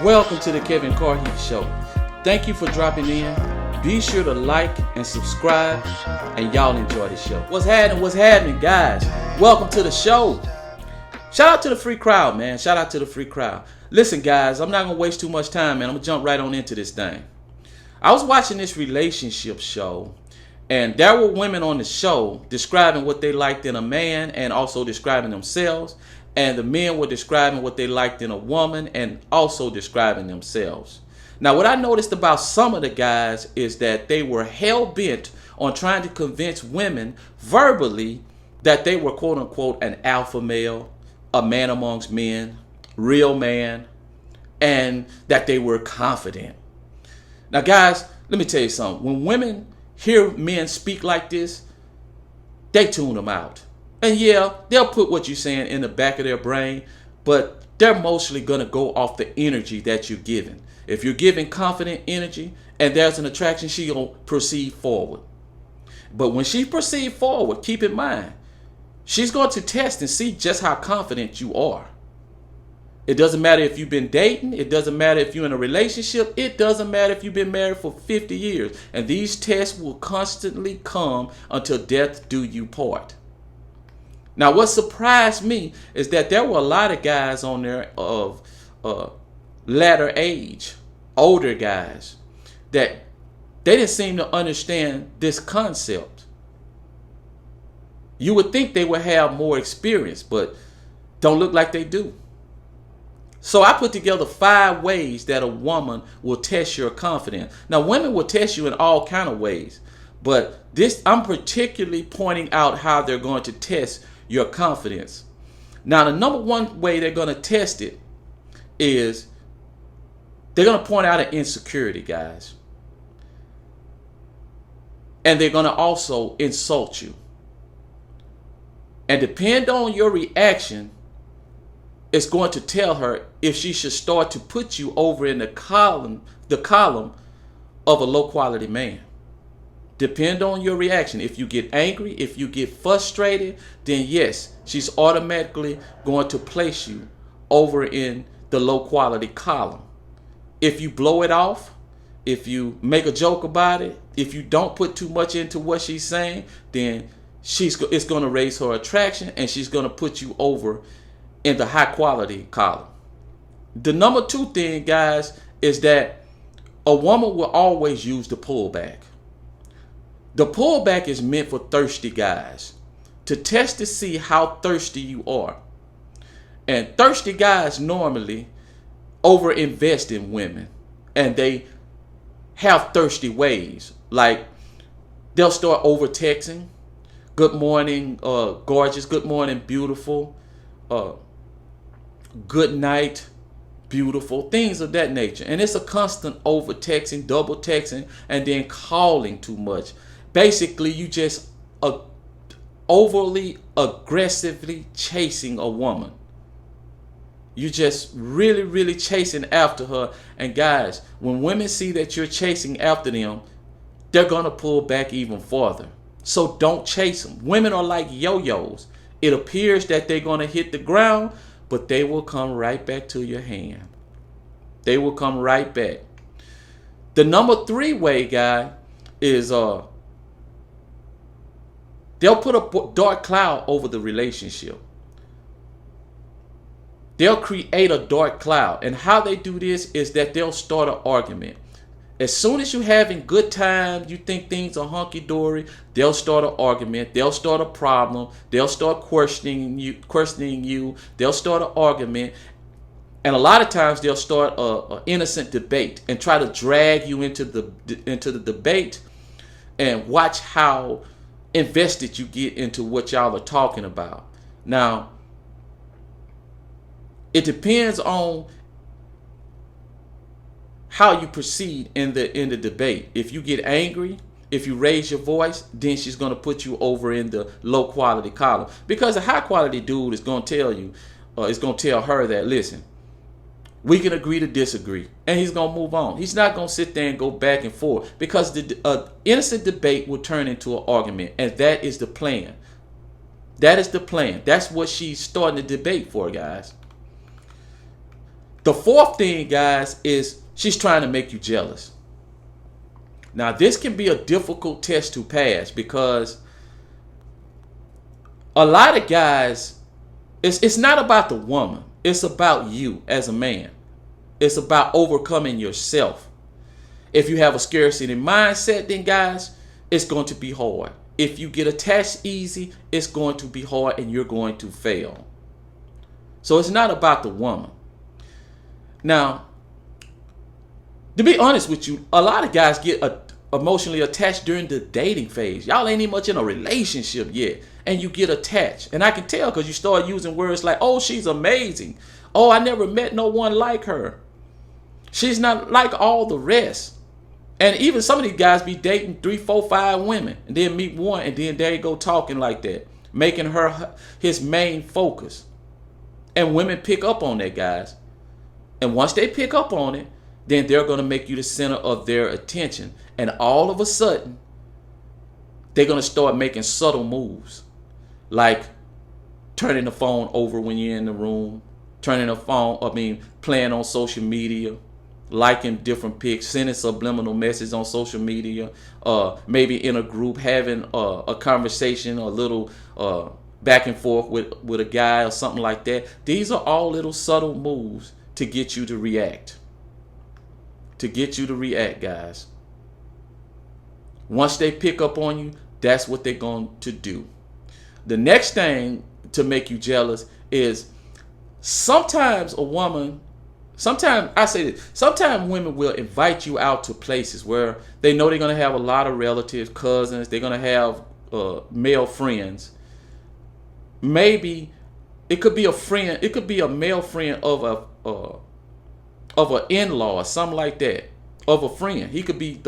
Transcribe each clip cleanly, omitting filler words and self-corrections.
Welcome to the Kevin Carhee Show. Thank you for dropping in. Be sure to like and subscribe, and y'all enjoy the show. What's happening, guys? Welcome to the show. Shout out to the free crowd, man. Shout out to the free crowd. Listen, guys, I'm not going to waste too much time, man. I'm going to jump right on into this thing. I was watching this relationship show, and there were women on the show describing what they liked in a man and also describing themselves. And the men were describing what they liked in a woman and also describing themselves. Now, what I noticed about some of the guys is that they were hell-bent on trying to convince women verbally that they were, quote-unquote, an alpha male, a man amongst men, real man, and that they were confident. Now, guys, let me tell you something. When women hear men speak like this, they tune them out. And yeah, they'll put what you're saying in the back of their brain, but they're mostly going to go off the energy that you're giving. If you're giving confident energy and there's an attraction, she's going to proceed forward. But when she proceeds forward, keep in mind, she's going to test and see just how confident you are. It doesn't matter if you've been dating. It doesn't matter if you're in a relationship. It doesn't matter if you've been married for 50 years. And these tests will constantly come until death do you part. Now, what surprised me is that there were a lot of guys on there of latter age, older guys, that they didn't seem to understand this concept. You would think they would have more experience, but don't look like they do. So I put together 5 ways that a woman will test your confidence. Now, women will test you in all kind of ways, but this I'm particularly pointing out how they're going to test your confidence. Now, the number one way they're going to test it is they're going to point out an insecurity, guys. And they're going to also insult you. And depend on your reaction, it's going to tell her if she should start to put you over in the column of a low quality man. Depend on your reaction. If you get angry, if you get frustrated, then yes, she's automatically going to place you over in the low quality column. If you blow it off, if you make a joke about it, if you don't put too much into what she's saying, then it's going to raise her attraction and she's going to put you over in the high quality column. The number 2 thing, guys, is that a woman will always use the pullback. The pullback is meant for thirsty guys to test to see how thirsty you are. And thirsty guys normally overinvest in women, and they have thirsty ways. Like they'll start over texting. Good morning, gorgeous. Good morning, beautiful. Good night, beautiful. Things of that nature. And it's a constant over texting, double texting, and then calling too much. Basically, you just overly aggressively chasing a woman. You just really, really chasing after her. And guys, when women see that you're chasing after them, they're going to pull back even farther. So don't chase them. Women are like yo-yos. It appears that they're going to hit the ground, but they will come right back to your hand. They will come right back. The number 3 way, guy, is they'll put a dark cloud over the relationship. They'll create a dark cloud. And how they do this is that they'll start an argument. As soon as you're having good time, you think things are hunky-dory, they'll start an argument. They'll start a problem. They'll start questioning you. They'll start an argument. And a lot of times they'll start an innocent debate and try to drag you into the debate, and watch how invested you get into what y'all are talking about. Now, it depends on how you proceed in the debate. If you get angry, if you raise your voice, then she's going to put you over in the low quality column. Because a high quality dude is going to tell you, is going to tell her that, listen, we can agree to disagree, and he's going to move on. He's not going to sit there and go back and forth, because the innocent debate will turn into an argument, and that is the plan. That is the plan. That's what she's starting the debate for, guys. The fourth thing, guys, is she's trying to make you jealous. Now, this can be a difficult test to pass because a lot of guys, it's not about the woman. It's about you as a man. It's about overcoming yourself. If you have a scarcity mindset, then guys, it's going to be hard. If you get attached easy, it's going to be hard and you're going to fail. So it's not about the woman. Now, to be honest with you, a lot of guys get emotionally attached during the dating phase. Y'all ain't even much in a relationship yet, and you get attached. And I can tell because you start using words like, oh, she's amazing. Oh, I never met no one like her. She's not like all the rest. And even some of these guys be dating 3, 4, 5 women and then meet one and then there you go talking like that, making her his main focus. And women pick up on that, guys. And once they pick up on it, then they're going to make you the center of their attention. And all of a sudden, they're going to start making subtle moves. Like turning the phone over when you're in the room, playing on social media, liking different pics, sending subliminal messages on social media, maybe in a group having a conversation, a little back and forth with a guy or something like that. These are all little subtle moves to get you to react. To get you to react, guys. Once they pick up on you, that's what they're going to do. The next thing to make you jealous is sometimes women will invite you out to places where they know they're going to have a lot of relatives, cousins, they're going to have male friends. Maybe it could be a friend, it could be a male friend of an in-law or something like that, of a friend. He could be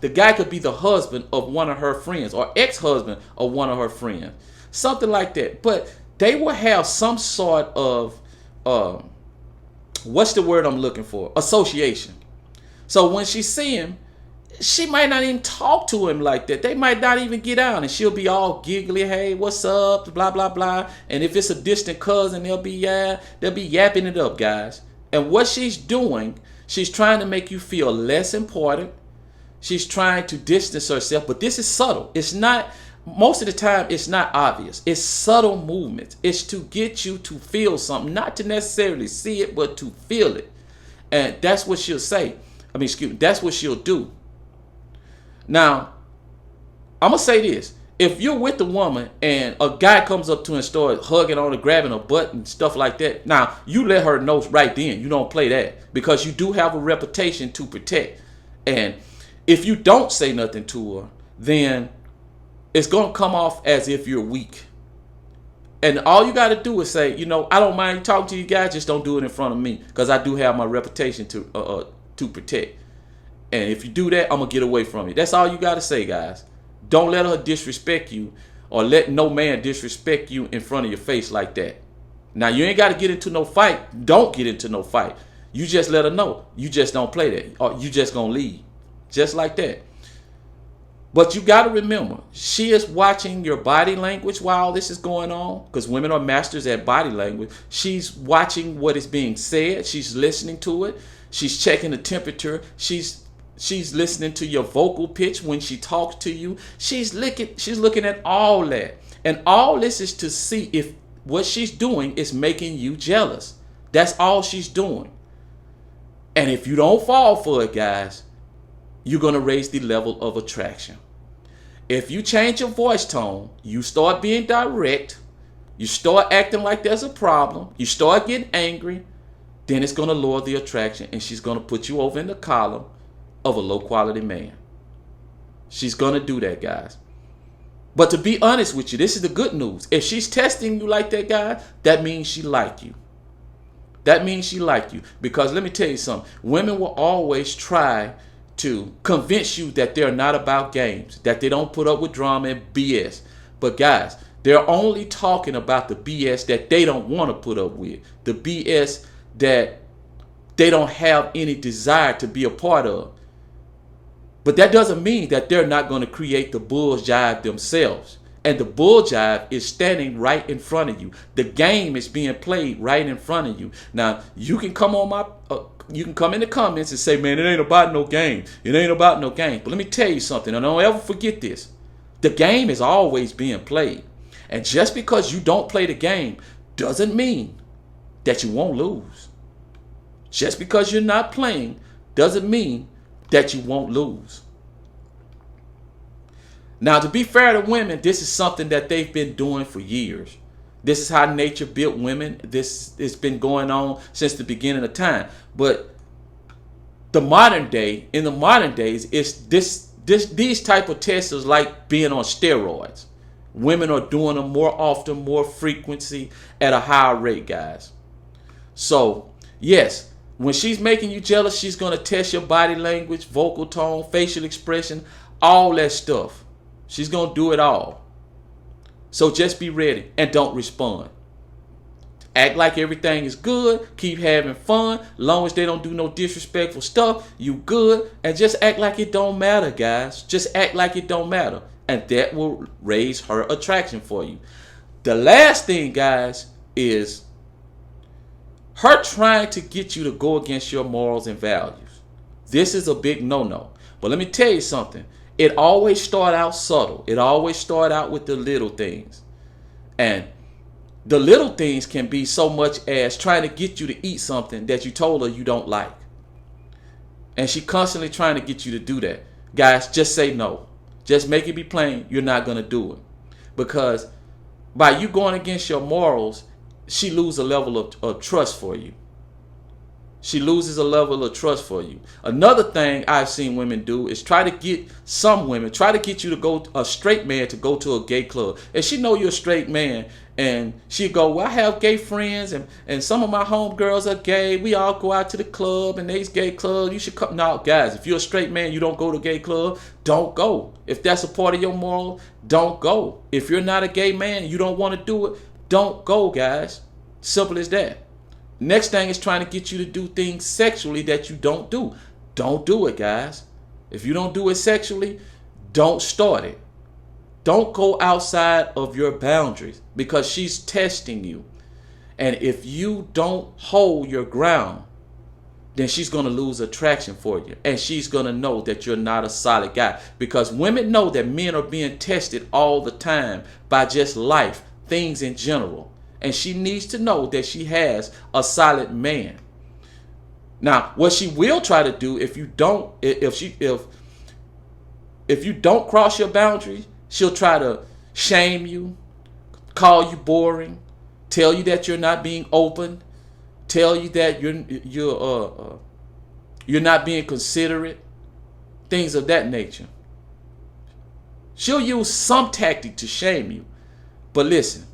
the guy could be the husband of one of her friends or ex-husband of one of her friends, something like that. But they will have some sort of what's the word I'm looking for? Association. So when she see him, she might not even talk to him like that. They might not even get out, and she'll be all giggly. Hey, what's up? Blah blah blah. And if it's a distant cousin, they'll be yapping it up, guys. And what she's doing, she's trying to make you feel less important. She's trying to distance herself, but this is subtle. It's not, most of the time, it's not obvious. It's subtle movements. It's to get you to feel something, not to necessarily see it, but to feel it. And that's what she'll say. That's what she'll do. Now, I'm going to say this. If you're with a woman and a guy comes up to her and starts hugging on her, grabbing her butt and stuff like that, now you let her know right then. You don't play that because you do have a reputation to protect. And if you don't say nothing to her, then it's going to come off as if you're weak. And all you got to do is say, I don't mind talking to you guys, just don't do it in front of me because I do have my reputation to protect. And if you do that, I'm going to get away from you. That's all you got to say, guys. Don't let her disrespect you or let no man disrespect you in front of your face like that. Now, you ain't got to get into no fight. Don't get into no fight. You just let her know. You just don't play that. Or you just going to leave. Just like that. But you got to remember, she is watching your body language while this is going on, because women are masters at body language. She's watching what is being said. She's listening to it. She's checking the temperature. She's listening to your vocal pitch when she talks to you. She's looking at all that. And all this is to see if what she's doing is making you jealous. That's all she's doing. And if you don't fall for it, guys, you're going to raise the level of attraction. If you change your voice tone, you start being direct, you start acting like there's a problem, you start getting angry, then it's going to lower the attraction and she's going to put you over in the column of a low quality man. She's going to do that, guys. But to be honest with you, this is the good news. If she's testing you like that, guy, that means she like you. That means she like you. Because let me tell you something. Women will always try to convince you that they're not about games, that they don't put up with drama and BS. But guys, they're only talking about the BS that they don't want to put up with. The BS that they don't have any desire to be a part of. But that doesn't mean that they're not going to create the bull's jive themselves. And the bull jive is standing right in front of you. The game is being played right in front of you. Now, you can come on you can come in the comments and say, man, it ain't about no game. It ain't about no game. But let me tell you something, and don't ever forget this. The game is always being played. And just because you don't play the game doesn't mean that you won't lose. Just because you're not playing doesn't mean that you won't lose. Now, to be fair to women, this is something that they've been doing for years. This is how nature built women. This has been going on since the beginning of time. But in the modern days, it's these type of tests is like being on steroids. Women are doing them more often, more frequency, at a higher rate, guys. So, yes, when she's making you jealous, she's going to test your body language, vocal tone, facial expression, all that stuff. She's going to do it all. So just be ready and don't respond. Act like everything is good. Keep having fun. Long as they don't do no disrespectful stuff, you good. And just act like it don't matter, guys. Just act like it don't matter. And that will raise her attraction for you. The last thing, guys, is her trying to get you to go against your morals and values. This is a big no-no. But let me tell you something. It always start out subtle. It always start out with the little things. And the little things can be so much as trying to get you to eat something that you told her you don't like. And she constantly trying to get you to do that. Guys, just say no. Just make it be plain you're not going to do it. Because by you going against your morals, she loses a level of trust for you. She loses a level of trust for you. Another thing I've seen women do is try to get you to go, a straight man to go to a gay club. And she know you're a straight man. And she go, well, I have gay friends and some of my homegirls are gay. We all go out to the club and these gay clubs. You should come. Now, guys, if you're a straight man, you don't go to a gay club, don't go. If that's a part of your moral, don't go. If you're not a gay man, you don't want to do it, don't go, guys. Simple as that. Next thing is trying to get you to do things sexually that you don't do. Don't do it, guys. If you don't do it sexually, don't start it. Don't go outside of your boundaries because she's testing you. And if you don't hold your ground, then she's going to lose attraction for you. And she's going to know that you're not a solid guy. Because women know that men are being tested all the time by just life, things in general. And she needs to know that she has a solid man. Now, what she will try to do if you don't cross your boundaries, she'll try to shame you, call you boring, tell you that you're not being open, tell you that you're not being considerate, things of that nature. She'll use some tactic to shame you. But listen,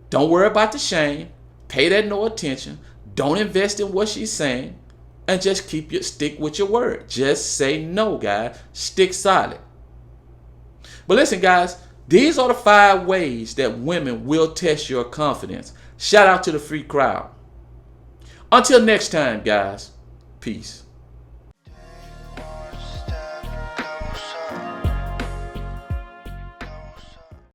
don't worry about the shame. Pay that no attention. Don't invest in what she's saying. And just stick with your word. Just say no, guys. Stick solid. But listen, guys, these are the 5 ways that women will test your confidence. Shout out to the free crowd. Until next time, guys. Peace.